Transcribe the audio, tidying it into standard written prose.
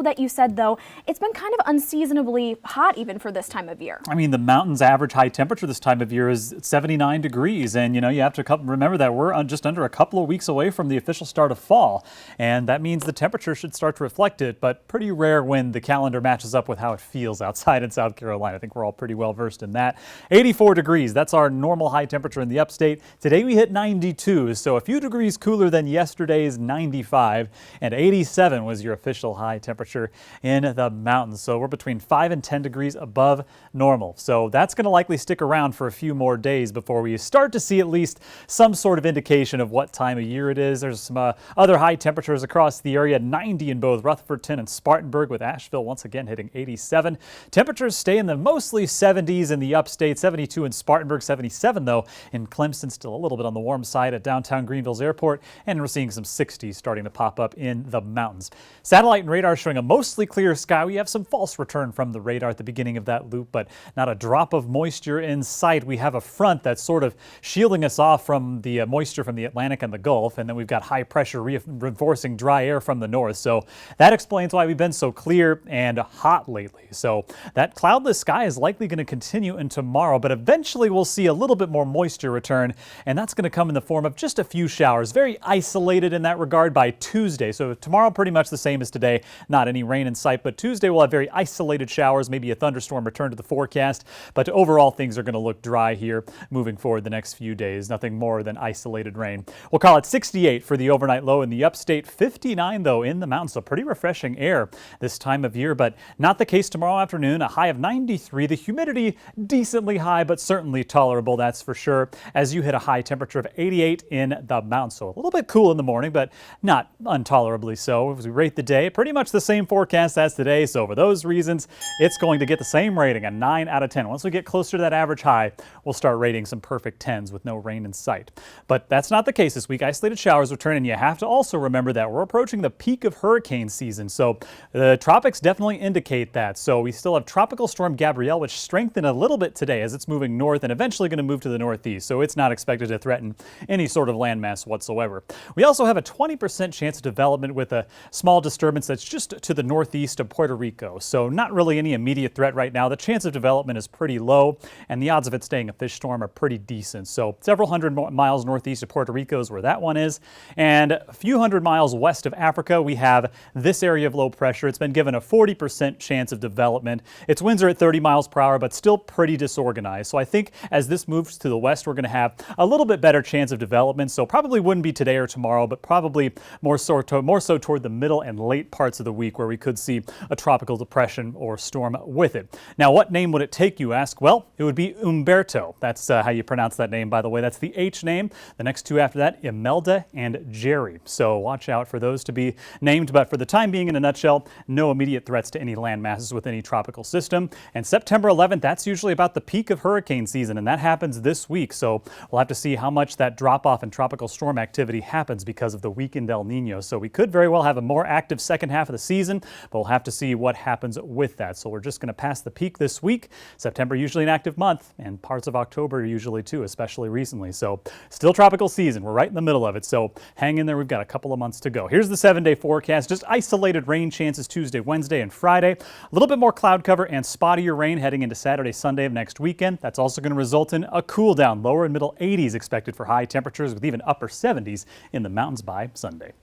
That you said, though, it's been kind of unseasonably hot even for this time of year. I mean, the mountain's average high temperature this time of year is 79 degrees. And, you know, you have to remember that we're just under a couple of weeks away from the official start of fall. And that means the temperature should start to reflect it, but pretty rare when the calendar matches up with how it feels outside in South Carolina. I think we're all pretty well versed in that. 84 degrees, that's our normal high temperature in the upstate. Today we hit 92, so a few degrees cooler than yesterday's 95. And 87 was your official high temperature in the mountains. So we're between 5 and 10 degrees above normal. So that's going to likely stick around for a few more days before we start to see at least some sort of indication of what time of year it is. There's some other high temperatures across the area, 90 in both Rutherfordton and Spartanburg, with Asheville once again hitting 87. Temperatures stay in the mostly 70s in the upstate, 72 in Spartanburg, 77 though in Clemson, still a little bit on the warm side at downtown Greenville's airport, and we're seeing some 60s starting to pop up in the mountains. Satellite and radar showing a mostly clear sky. We have some false return from the radar at the beginning of that loop, but not a drop of moisture in sight. We have a front that's sort of shielding us off from the moisture from the Atlantic and the Gulf, and then we've got high pressure reinforcing dry air from the north. So that explains why we've been so clear and hot lately. So that cloudless sky is likely going to continue in tomorrow, but eventually we'll see a little bit more moisture return, and that's going to come in the form of just a few showers, very isolated in that regard by Tuesday. So tomorrow pretty much the same as today, not any rain in sight, but Tuesday we'll have very isolated showers, maybe a thunderstorm return to the forecast, but overall things are going to look dry here moving forward the next few days. Nothing more than isolated rain. We'll call it 68 for the overnight low in the upstate, 59 though in the mountains, so pretty refreshing air this time of year, but not the case tomorrow afternoon. A high of 93, the humidity decently high, but certainly tolerable, that's for sure, as you hit a high temperature of 88 in the mountains. So a little bit cool in the morning, but not intolerably so. As we rate the day, pretty much the same forecast as today, so for those reasons, it's going to get the same rating, a 9 out of 10. Once we get closer to that average high, we'll start rating some perfect 10s with no rain in sight. But that's not the case this week. Isolated showers return, and you have to also remember that we're approaching the peak of hurricane season, so the tropics definitely indicate that. So we still have Tropical Storm Gabrielle, which strengthened a little bit today as it's moving north and eventually going to move to the northeast, so it's not expected to threaten any sort of landmass whatsoever. We also have a 20% chance of development with a small disturbance that's just to the northeast of Puerto Rico, so not really any immediate threat right now. The chance of development is pretty low, and the odds of it staying a fish storm are pretty decent. So several hundred miles northeast of Puerto Rico is where that one is, and a few hundred miles west of Africa we have this area of low pressure. It's been given a 40% chance of development. Its winds are at 30 miles per hour, but still pretty disorganized. So I think as this moves to the west, we're going to have a little bit better chance of development. So probably wouldn't be today or tomorrow, but probably more so toward the middle and late parts of the week where we could see a tropical depression or storm with it. Now, what name would it take, you ask? Well, it would be Umberto. That's how you pronounce that name, by the way. That's the H name. The next two after that, Imelda and Jerry. So watch out for those to be named, but for the time being, in a nutshell, no immediate threats to any land masses with any tropical system. And September 11th, that's usually about the peak of hurricane season, and that happens this week. So we'll have to see how much that drop-off in tropical storm activity happens because of the weakened El Nino. So we could very well have a more active second half of the season, but we'll have to see what happens with that. So we're just going to pass the peak this week. September usually an active month, and parts of October usually too, especially recently. So still tropical season. We're right in the middle of it. So hang in there. We've got a couple of months to go. Here's the 7-day forecast. Just isolated rain chances Tuesday, Wednesday, and Friday. A little bit more cloud cover and spottier rain heading into Saturday, Sunday of next weekend. That's also going to result in a cool down. Lower and middle 80s expected for high temperatures with even upper 70s in the mountains by Sunday.